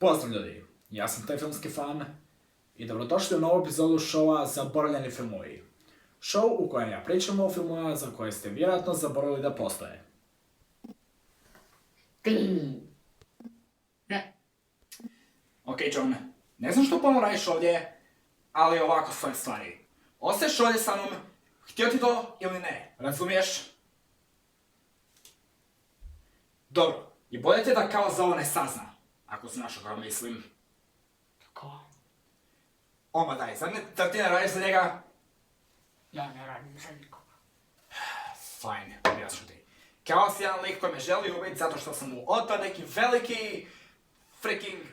Pozdrav ljudi, ja sam taj filmski fan i dobrodošli u novu epizodu showa Zaboravljeni filmovi. Show u kojem ja pričam o filmovima za koje ste vjerojatno zaboravili da postoje. Ok John, ne znam što ponovno radiš ovdje, ali ovako svoje stvari. Ostaješ ovdje sa mnom, htio ti to ili ne, razumiješ? Dobro, i bolje ti da kao za ovo ne sazna, ako znaš o kao mislim. Ko? Oma daj, zar ti ne radiš za njega? Ja ne radim za nikoga. Fajn, objasnit ću ti. Kao si jedan lik koji me želi ubiti zato što sam mu otpad neki veliki freaking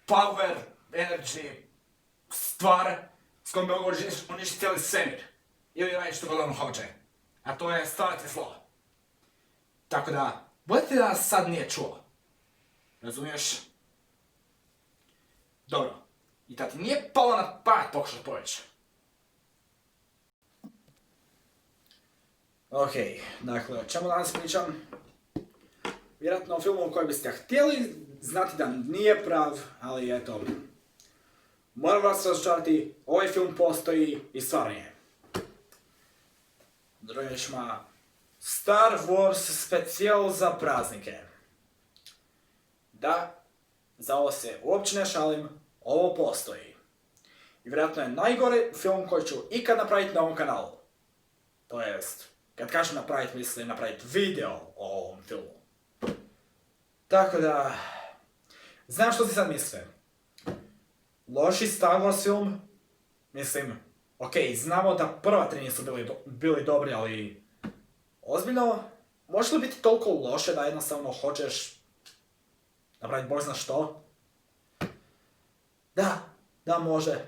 power, energy, stvar s kojom bi mogu uništiti cijeli svemir. Ili radiš što god on hoće. A to je stvarati zlo. Tako da, bolje ti da nas sad nije čuo. Razumiješ? Dobro. I da ti nije palo na pamet pokušati poveći. Ok, dakle, o čemu danas pričam? Vjerojatno o filmu koji biste htjeli znati da nije prav, ali eto. Moram vas razočarati, ovaj film postoji i stvarno je. Drugim riječima, Star Wars specijal za praznike. Da, za ovo se uopće ne šalim, ovo postoji. I vjerojatno je najgore film koji ću ikad napraviti na ovom kanalu. To jest, kad kažem napraviti, mislim napraviti video o ovom filmu. Tako da, znam što si sad misle. Loši Star Wars film? Mislim, ok, znamo da prva tri nisu bili dobri, ali ozbiljno, može li biti toliko loše da jednostavno hoćeš napraviti bog zna što? Da može.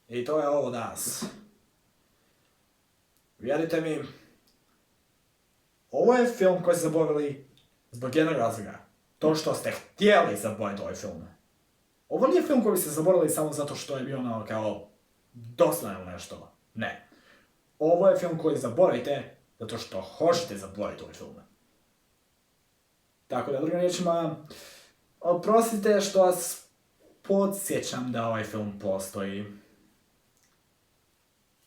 I to je ovo danas. Vjerujte mi, ovo je film koji ste zaboravili zbog jednog razloga. To što ste htjeli zaboraviti ovaj film. Ovo nije film koji ste zaboravili samo zato što je bio ono kao dosadan ili nešto. Ne. Ovo je film koji zaboravite zato što hoćete zaboraviti ovaj film. Tako da, drugim riječima, oprostite što vas podsjećam da ovaj film postoji.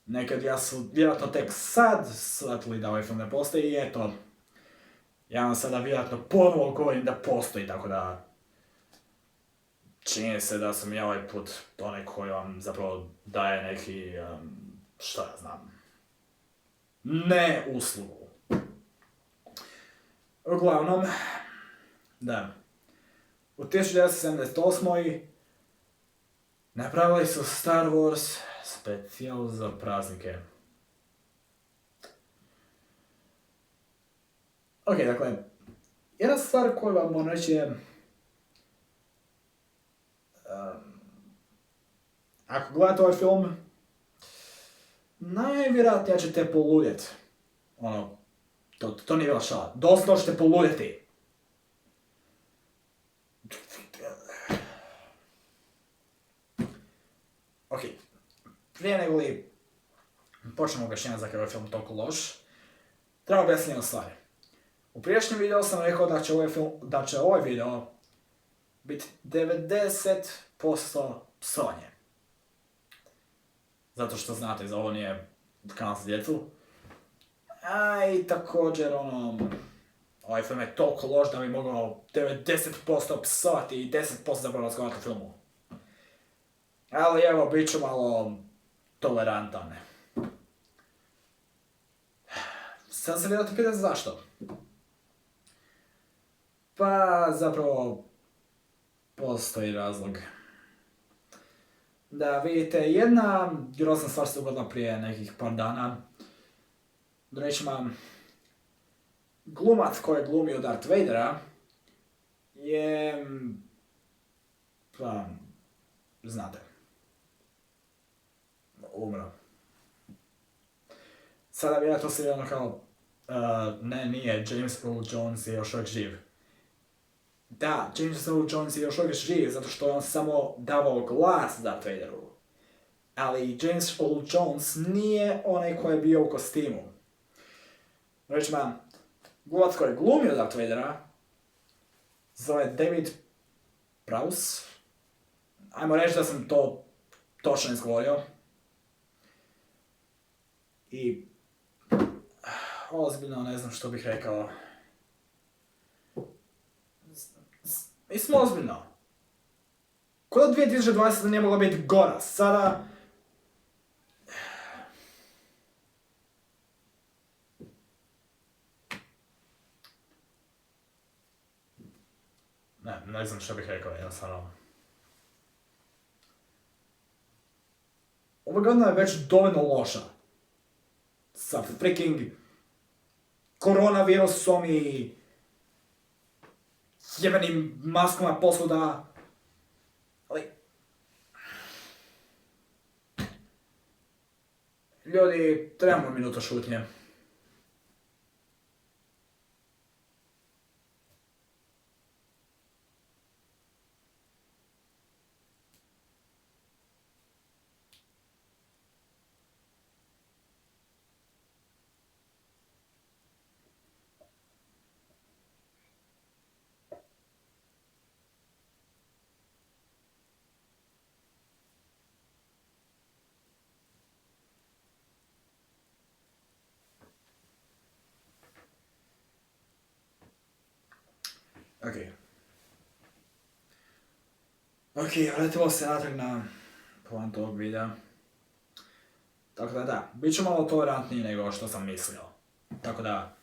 Nekad ja su vjerojatno tek sad shvatili da ovaj film ne postoji i eto, ja vam sada vjerojatno ponovo govorim da postoji, tako da čini se da sam ja ovaj put onaj koji vam zapravo daje neki, šta ja znam, ne uslugu. Uglavnom, da, u 1978. napravili su Star Wars specijal za praznike. Ok, dakle, jedna stvar koju vam moram reći je, ako gledate ovaj film, najvjerojatnije ćete poludjeti. Ono, to nije bila šala. Doslovno ćete poludjeti. Ok, prije nego li počnemo objašnjati za je ovaj film toliko loš, treba objasniti jednu stvar. U prijašnjem videu sam rekao da će ovaj video biti 90% psovanje. Zato što znate, za ovo nije kanal za djecu. A i također ovaj film je toliko loš da bi mogao 90% psovati i 10% zapravo razgovarati o filmu. Ali evo, bit ću malo tolerantan. Sad se vjerojatno pitate zašto. Pa zapravo postoji razlog. Da vidite, jedna grozna stvar se dogodila prije nekih par dana. Da rečima, glumac koji je glumio Darth Vadera je, pa, znate, umro. Sada vjerojatno se ono kao, ne, nije, James Earl Jones je još uvijek živ. Da, James Earl Jones je još uvijek živ zato što je on samo davao glas Darth Vaderu. Ali James Earl Jones nije onaj koji je bio u kostimu. Rečima, glumac koji je glumio Darth Vadera zove David Prowse. Ajmo reći da sam to točno izgovorio. I ozbiljno ne znam što bih rekao. Mislim ozbiljno. Ko da 2020 nije mogla biti gora, sada... Ne znam što bih rekao, jednostavno. Ova godina je već dovoljno loša. Sa freaking koronavirusom i jebenim maskama posvuda. Ali... Ljudi, trebamo minuto šutnje. Ok, vratimo se natrag na poantu ovog videa. Tako da, bit ću malo tolerantniji nego što sam mislio. Tako da,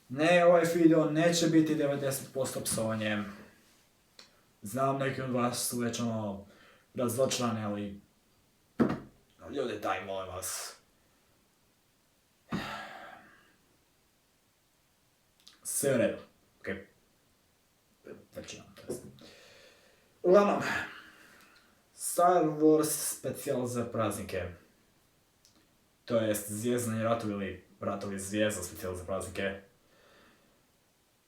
ne, ovaj video neće biti 90% psovanje. Znam, neki od vas su već razočarani, ali... Ljudi, daj, molim vas. Sve u redu. Okej. Većinom, to jest. Uglavnom, Star Wars specijal za praznike. To jest Zvjezdani ratovi ili Ratovi zvijezda specijal za praznike.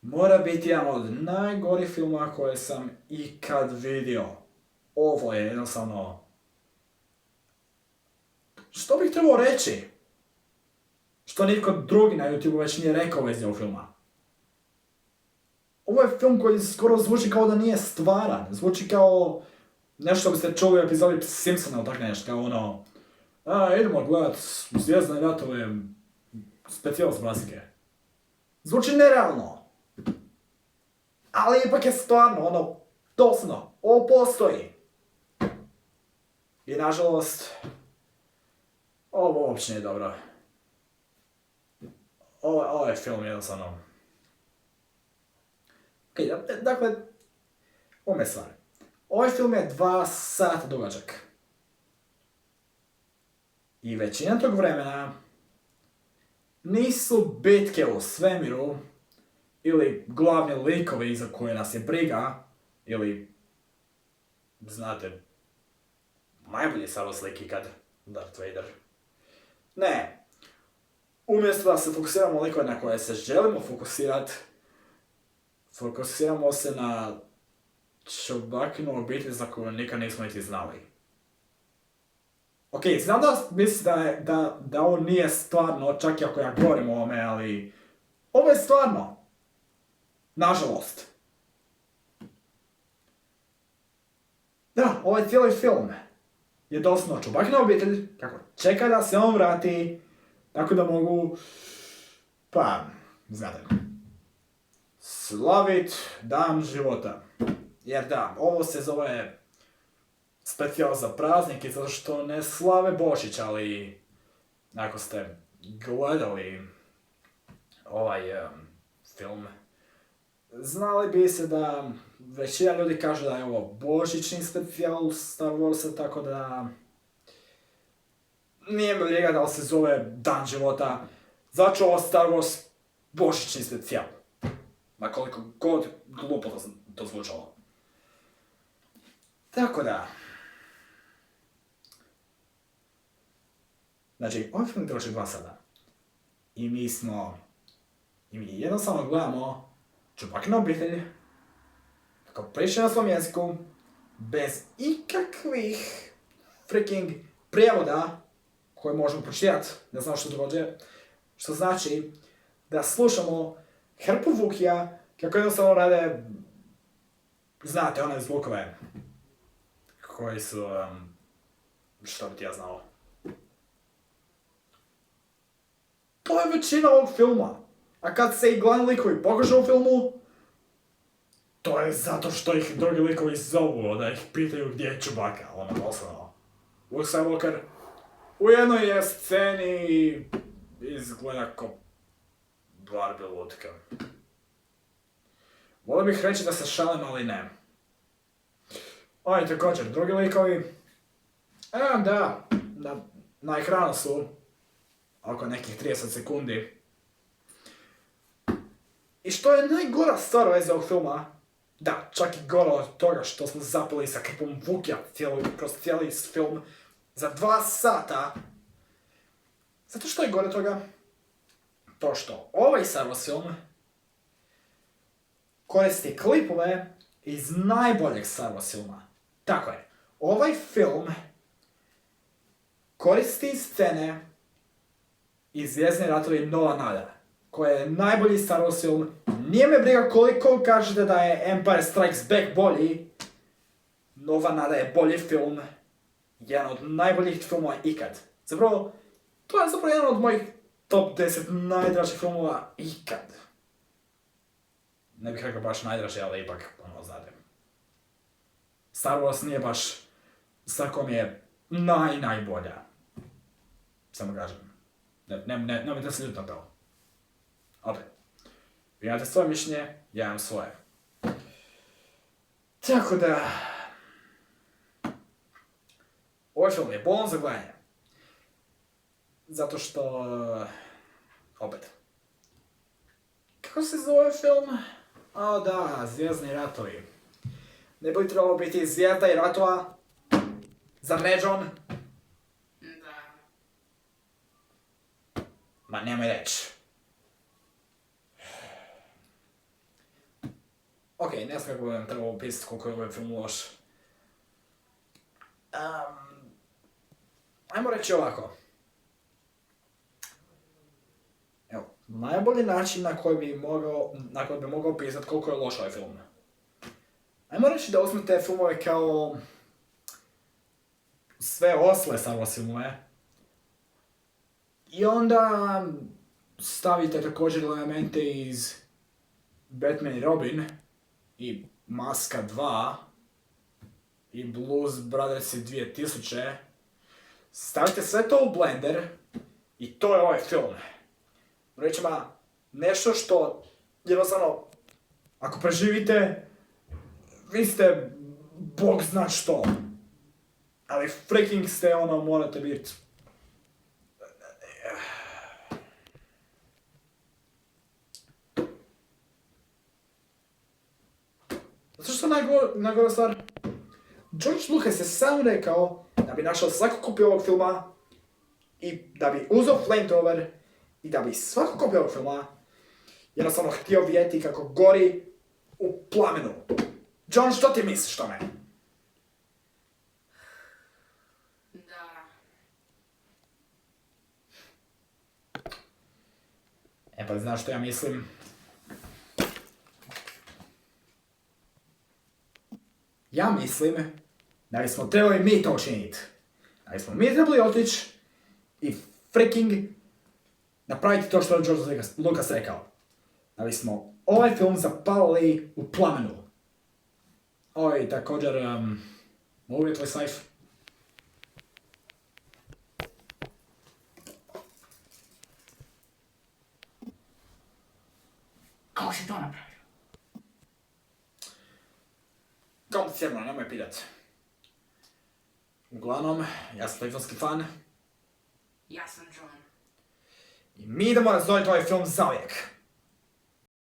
Mora biti jedan od najgorih filmova koje sam ikad vidio. Ovo je jednostavno... Što bih trebao reći? Što nitko drugi na YouTube već nije rekao već ovog filma. Ovo je film koji skoro zvuči kao da nije stvaran. Zvuči kao nešto što biste čuli u epizodi Simpsona ili tako nešto. Kao ono... idemo gledat Zvijezdane ratove specijal za praznike. Zvuči nerealno. Ali ipak je stvarno, doslovno, ovo postoji. I nažalost, ovo uopće nije dobro. Ovo je film jednostavno. Ok, dakle, ovo je stvar. Ovaj film je 2 sata dugačak. I većina tog vremena nisu bitke u svemiru ili glavni likovi za koje nas je briga ili, znate, najbolji Star Wars lik ikad, Darth Vader. Ne, umjesto da se fokusiramo likove na koje se želimo fokusiramo se na Chewbaccinu obitelj za koju nikad nismo niti znali. Ok, znam da mislite da ovo nije stvarno, čak i ako ja govorim o ovome, ali... Ovo je stvarno. Nažalost. Da, ovaj cijeli film je doslovno Chewbaccina obitelj, kako čeka da se on vrati, tako da mogu, pa, znate, slavit dan života. Jer da, ovo se zove specijal za praznike, zato što ne slave Božić, ali ako ste gledali ovaj film, znali bi se da većina ljudi kaže da je ovo božićni specijal Star Warsa, tako da nije mi briga da li se zove Dan života, zato ovo Star Wars božićni specijal. Ma koliko god glupo to zvučalo. Tako da. Znači, ovaj film troši 2 sata. I mi jednostavno gledamo Chewbaccinu obitelj, kako priča na svom jeziku, bez ikakvih freaking prijevoda koje možemo pročitati, ne znam što dođe, što znači da slušamo hrpu Vukija kako jednostavno rade znate, one zvukove koji su, što bi ti ja znao? To je većina ovog filma. A kad se i glavni likovi pokažu u filmu, to je zato što ih drugi likovi zovu, da ih pitaju gdje je Chewbacca, ono doslovno. Luke Skywalker u jednoj je sceni izgleda ko Barbie lutka. Volio bih reći da se šalim, ali ne. Oni također, drugi likovi, da, na ekranu su oko nekih 30 sekundi. I što je najgora stvar u vezi ovog filma, da, čak i gora od toga što smo zapali sa krpom Vukija kroz cijeli film za 2 sata. Zato što je gore toga? To što ovaj Star Wars film koristi klipove iz najboljeg Star Wars filma. Tako je, ovaj film koristi scene iz Zvjezdni ratovi Nova nada, koja je najbolji Star Wars film. Nije me briga koliko kažete da je Empire Strikes Back bolji. Nova nada je bolji film. Jedan od najboljih filmova ikad. Zapravo, to je zapravo jedan od mojih top 10 najdražih filmova ikad. Ne bih rekao baš najdraži, ali ipak, ono, znate. Star Wars nije baš svakom je najbolja. Samo kažem. Nemojte se ljuti na to. Opet. Vi imate svoje mišljenje, ja imam svoje. Tako da... Ovaj film je bolan za gledanje. Zato što... Opet. Kako se zove film? O da, Zvjezdni ratovi. Ne bi trebalo biti Zvijezda i ratova? Zar ne, John? Da. Ma nemoj reći. Ok, ne znam kako bi vam trebalo opisati koliko je ovaj film loš. Ajmo reći ovako. Evo, najbolji način na koji bi mogao opisati koliko je loš ovaj film. Ajmo reći da uzmete filmove kao sve osle Star Wars filmove i onda stavite također elemente iz Batman i Robin i Maska 2 i Blues Brothers 2000. Stavite sve to u blender i to je ovaj film. Rečima, nešto što jednostavno, ako preživite, vi ste bog zna što. Ali freaking ste, ono, morate biti... Zato što najgora stvar? George Lucas je sam rekao da bi našao svaku kopiju ovog filma i da bi uzeo flamethrower i da bi svaku kopiju ovog filma jednostavno htio vidjeti kako gori u plamenu. John, što ti misliš tome? Da. E pa znaš što ja mislim? Ja mislim da bismo trebali mi to učiniti. Da bismo mi trebali otići i freaking napraviti to što je George Lucas rekao. Da bismo ovaj film zapalili u plamenu. Oj, također, mogu vidjeti tvoj safe? Kako si to napravio? Komplicirano, nemoj pitat. Uglavnom, ja sam telefonski fan Ja sam John. i mi idemo razdvojiti ovaj film zauvijek.